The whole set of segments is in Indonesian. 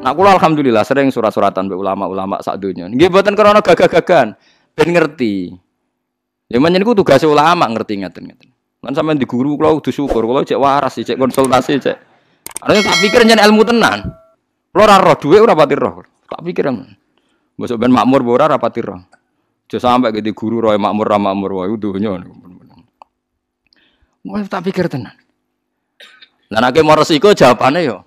Nah, kula alhamdulillah sering surat-suratan mbek ulama-ulama sak donya. Nggih mboten krana gagah-gagahan, ben ngerti. Ya menyen iku tugas ulama ngerti ngeten-ngeten. Lan sampean di guru kula kudu syukur, kula cek waras, cek konsultasi, cek. Artinya tak pikir nyen ilmu tenan. Kula ora roh dhuwit ora pati roh. Tak pikir mbok ben makmur ora pati roh. Aja sampe gede guru roe makmur ra makmur wae donya. Mau tak pikir tenan. Lah nek mau resiko jawabane yo.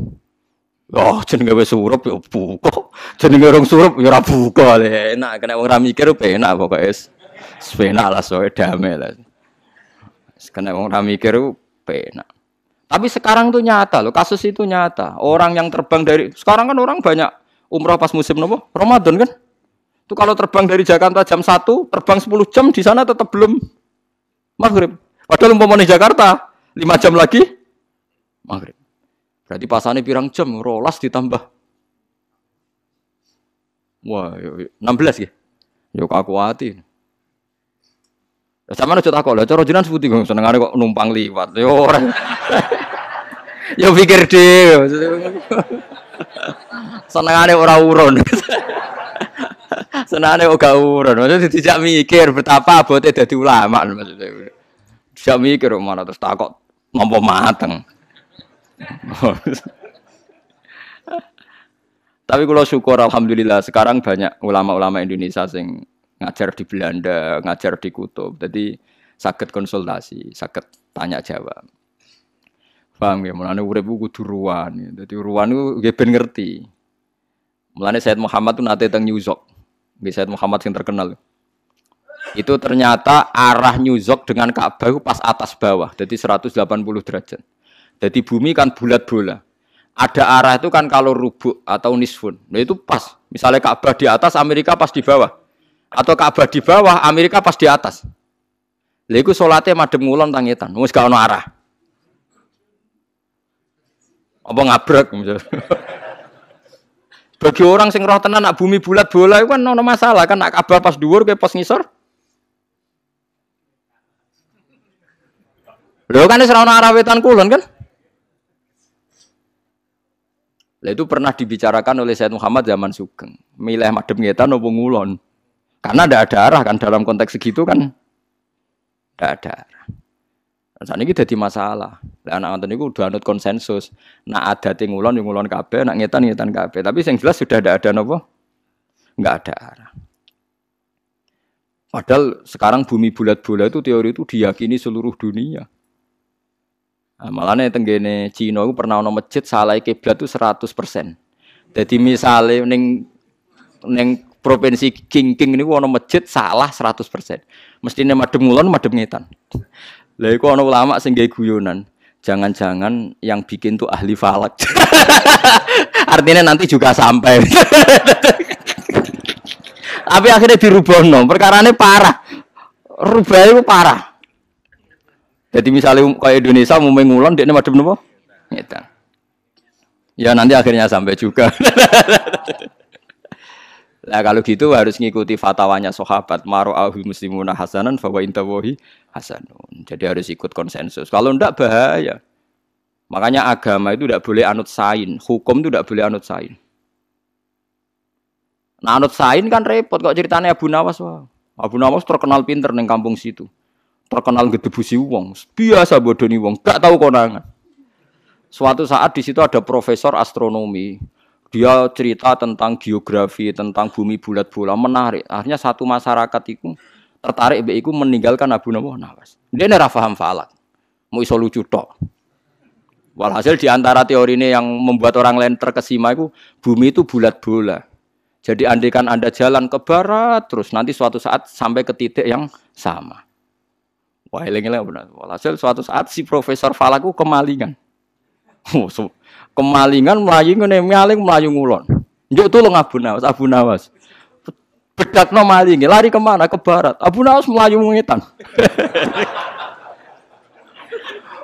Oh, jenenge wis surup yo buka. Jenenge urung surup yo ora buka. Enak kena wong ra mikir penak pokoke wis penak lah soe damai lah. Kena wong ra mikir penak. Tapi sekarang tuh nyata loh, kasus itu nyata. Orang yang terbang dari sekarang kan orang banyak umrah pas musim nopo? Ramadan kan? Itu kalau terbang dari Jakarta jam 1, terbang 10 jam di sana tetap belum maghrib. Padahal umpama di Jakarta 5 jam lagi maghrib. Berarti pasane pirang jam, rolas ditambah. Wah, 16 ya. Yo aku hati. Sampeyan aja takok lho, cara jenengan seputi kok senengane kok numpang liwat. Yo ora. Yo pikir dhewe. Senengane ora urun. Senengane ora urun. Maksudnya dijak mikir betapa abote dadi ulama maksudnya. Dijak mikir mana terus takok nampa mateng. Tapi kalau syukur alhamdulillah sekarang banyak ulama-ulama Indonesia sing ngajar di Belanda, ngajar di Kutub. Jadi saged konsultasi, saged tanya jawab. Paham ya? Mulane urip kudu ruwan. Dadi ruwan iku nggih ben ngerti. Mulane Sayyid Muhammad tuh nate teng New York. Nggih Sayyid Muhammad sing terkenal. Itu ternyata arah New York dengan Ka'bah itu pas atas bawah. Jadi 180 derajat. Jadi bumi kan bulat bola. Ada arah itu kan kalau rubuk atau nisfun. Nah itu pas. Misalnya Ka'bah di atas, Amerika pas di bawah. Atau Ka'bah di bawah, Amerika pas di atas. Lha iku salate madhep ngulon tangitan. Wis gak ono arah. Apa ngabrek misalnya. Bagi orang sing roh tenan nak bumi bulat bola itu kan ono masalah kan nak Ka'bah pas dhuwur ke pas ngisor. Lho kan wis ora ono arah wetan kulon kan? Lah itu pernah dibicarakan oleh Sayyid Muhammad zaman Sugeng. Milih madhep ngetan opo ngulon. Karena tidak ada arah kan dalam konteks segitu kan. Tidak ada arah. Saat ini jadi masalah. Lah anak ngoten niku udah anut konsensus. Nak adate ngulon yo ngulon kabeh, nak ngetan kabeh. Tapi yang jelas sudah tidak ada napa? Enggak ada arah. Padahal sekarang bumi bulat-bulat itu teori itu diyakini seluruh dunia. Nah, malahnya tenggene Cina itu pernah ono masjid salah kiblat itu 100%. Jadi misalnya neng provinsi King ini ono masjid salah 100%. Mestinya madhep ngulon madhep ngetan. Lah iku ono ulama sing gawe guyonan. Jangan-jangan yang bikin tuh ahli falak. Artinya nanti juga sampai. Tapi akhirnya dirubahno, perkarane parah. Rubah itu parah. Jadi misalnya kayak Indonesia mau ngulon dia madhep napa? Ngetan. Ya nanti akhirnya sampai juga. Nah kalau gitu harus ngikuti fatwanya sahabat maru'ahul muslimuna hasanan fa wa intawahi hasanun. Jadi harus ikut konsensus. Kalau ndak bahaya. Makanya agama itu tidak boleh anut sain, hukum itu tidak boleh anut sain. Nah anut sain kan repot kok ceritanya Abu Nawas. Wah. Abu Nawas terkenal pinter ning kampung situ. Terkenal gedebusi wong, biasa bodoni wong, gak tahu konangan. Suatu saat di situ ada profesor astronomi, dia cerita tentang geografi, tentang bumi bulat bola, menarik. Akhirnya satu masyarakat itu tertarik mbek iku meninggalkan Abu Nawas. Dia ora paham falak, mau iso lucu tok. Walhasil di antara teori ini yang membuat orang lain terkesima itu bumi itu bulat bola. Jadi andaikan Anda jalan ke barat terus nanti suatu saat sampai ke titik yang sama. Wah, eling-eling benar. Walhasil suatu saat si Profesor Falaku kemalingan. Kemalingan mlayu ngene maling mlayu ngulon. Njuk tulung Abu Nawas. Bedakno maling, lari kemana? Ke barat. Abu Nawas mlayu ngetan.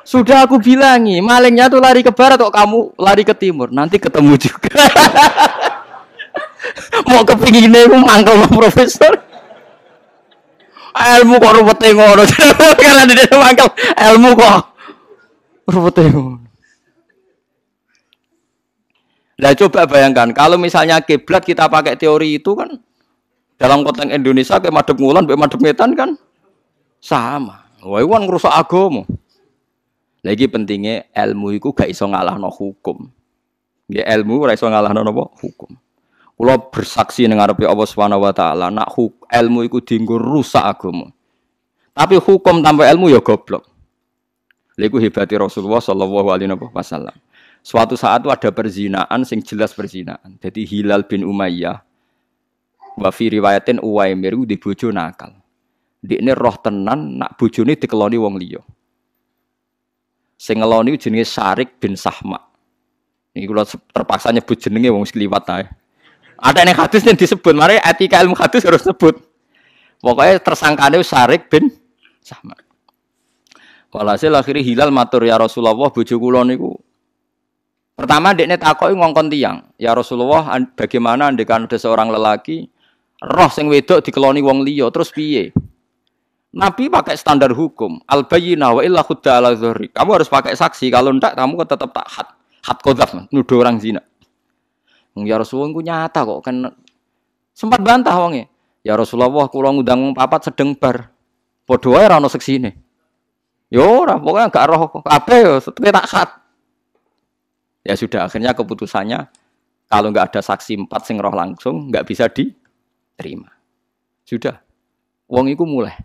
Sudah aku bilangi, malingnya tuh lari ke barat kok kamu lari ke timur. Nanti ketemu juga. Mau kepingine ku mangkel profesor. Ilmu kok ruwete ngono. Karena dia mangkel ilmu kok ruwete ngono. Lah coba bayangkan kalau misalnya kiblat kita pakai teori itu kan dalam konteks Indonesia kayak madhep ngulon, kayak madhep ngetan kan sama. Wah, itu kan ngerusak agama. Lagi pentingnya ilmu itu gak iso ngalahno hukum. Ya ilmu ora iso ngalahno napa hukum. Kula bersaksi ning ngarepe Allah Subhanahu wa taala, nak ilmu iku dienggo rusak agama. Tapi hukum tanpa ilmu ya goblok. Lha iku hebate Rasulullah sallallahu alaihi wasallam. Suatu saat itu ada perzinaan sing jelas perzinaan. Jadi Hilal bin Umayyah wa fi riwayatin Uwaimir di bojo nakal. Dikne roh tenan nak bojone dikeloni wong liya. Sing ngeloni jenenge Syarik bin Sahma. Niki kula terpaksa nyebut jenenge wong sekliwat ae. Ada ning hadis yang disebut, mari etika ilmu hadis harus sebut. Pokoknya tersangkane Syarik bin Sahma. Walhasil akhirnya Hilal matur ya Rasulullah bojo kula niku. Pertama dekne takoki ngongkon tiyang, ya Rasulullah bagaimana andekan ada seorang lelaki roh sing wedok dikeloni wong liya terus piye? Nabi pakai standar hukum, al-bayyinah wa illa khudda ala dzahri. Kamu harus pakai saksi, kalau ndak kamu tetap tak had qadzaf, nuduh orang zina. Ya Rasulullah ku nyata kok kan sempat bantah wonge. Ya Rasulullah kula ngundang papat sedeng bar. Padha wae ora ono seksine. Ya ora, pokoknya gak roh kabeh ya tak had. Ya sudah akhirnya keputusannya kalau enggak ada saksi 4 sing roh langsung enggak bisa diterima. Sudah. Wong iku mulai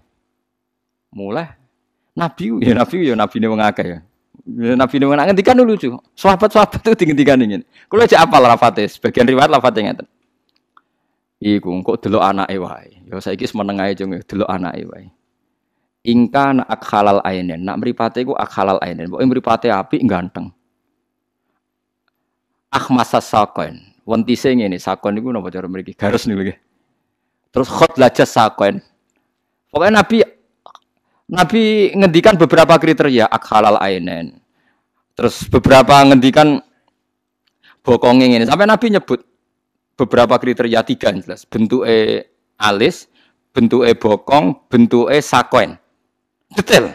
Nabi ne wong akeh ya. Nabi ne wong akeh ngendikan lucu. Sahabat-sahabat itu ngendikan ngene. Kulo aja apal lafate, sebagian riwayat lafate ngeten. Iku kok delok anake wae. Ya saiki semeneng ae jeng delok anake wae. Ingka nak akhalal ainen, nak mripate iku akhalal ainen. Pokoke mripate apik ganteng. Akhmasas saqain. Wentise ngene, sakon niku napa cara mriki? Gares niku nggih. Terus khot lajas saqain. Pokoke Nabi ngendikan beberapa kriteria akhalal ainen. Terus beberapa ngendikan bokonge ngene. Sampai Nabi nyebut beberapa kriteria 3 jelas. Bentuke alis, bentuke bokong, bentuke sakoen. Detail.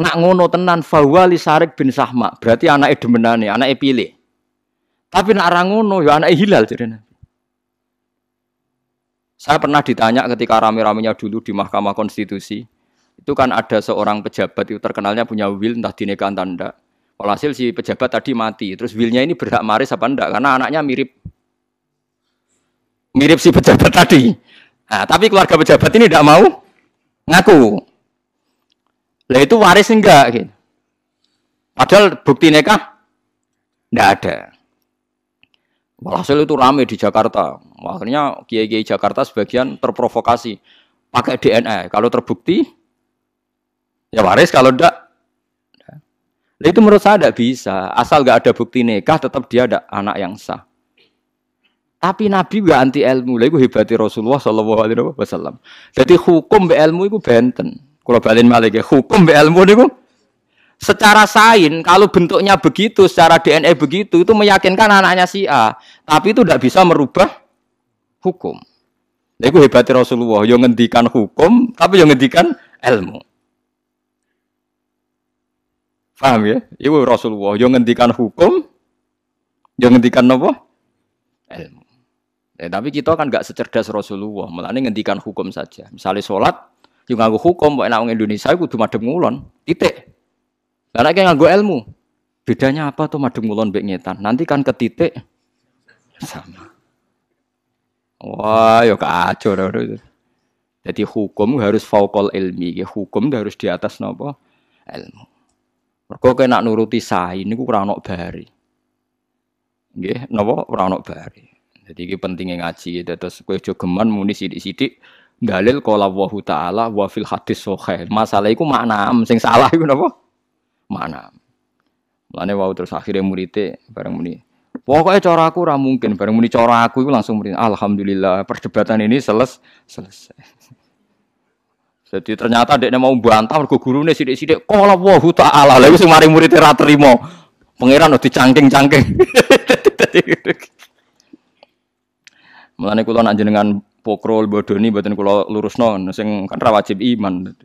Nak ngono tenan fawali Syarik bin Sahma, berarti anake demenane, anake pilih. Tapi nak ora ngono ya anake Hilal jarene. Saya pernah ditanya ketika rame-ramenya dulu di Mahkamah Konstitusi, itu kan ada seorang pejabat itu terkenalnya punya will entah dineka entah enggak. Walhasil si pejabat tadi mati, terus willnya ini berhak waris apa enggak karena anaknya mirip si pejabat tadi. Nah, tapi keluarga pejabat ini tidak mau ngaku. Lah itu waris enggak gitu. Padahal bukti nikah enggak ada. Walhasil itu rame di Jakarta. Akhirnya kiai-kiai Jakarta sebagian terprovokasi pakai DNA. Kalau terbukti ya waris, kalau enggak. Nah, itu menurut saya tidak bisa. Asal enggak ada bukti nikah tetap dia ada anak yang sah. Tapi Nabi enggak anti ilmu. Lha iku hebate Rasulullah sallallahu alaihi wasallam. Jadi hukum be ilmu iku benten. Kalau balin malih hukum be ilmu niku secara sains kalau bentuknya begitu, secara DNA begitu itu meyakinkan anaknya si A. Tapi itu tidak bisa merubah hukum. Itu hebatnya Rasulullah, yang ngendikan hukum, tapi yang ngendikan ilmu. Paham ya? Itu Rasulullah, yang ngendikan hukum, yang ngendikan apa? Ilmu. Ya, tapi kita kan nggak secerdas Rasulullah, malah ngendikan hukum saja. Misalnya sholat, yang nganggo hukum, buat orang Indonesia itu kudu madhep ngulon, titik. Karena kayak nganggo ilmu. Bedanya apa tuh madhep ngulon mbek ngetan? Nanti kan ke titik sama. Wah, ya kacau. Jadi hukum harus fauqal ilmi. Hukum harus di atas napa? Ilmu. Mergo kena nuruti sains niku ora ono bari. Nggih, napa ora ono bari. Jadi iki pentingnya ngaji. Terus kowe aja geman muni sithik-sithik dalil qala Allahu taala wa fil hadis sahih. Masalah iku makna sing salah iku napa? Makna. Mulane wau terus akhirnya muridé bareng muni. Pokoknya cara aku ora mungkin, bareng muni cara aku itu langsung muni. Alhamdulillah perdebatan ini selesai. Jadi ternyata dekne mau bantah mergo gurune sithik-sithik qala Allahu taala. Lha iku sing mari muridé ra trimo. Pangeran udah dicangking-cangking. Mulane kula nak jenengan pokrol bodoni mboten kula lurusno sing kan ra wajib iman.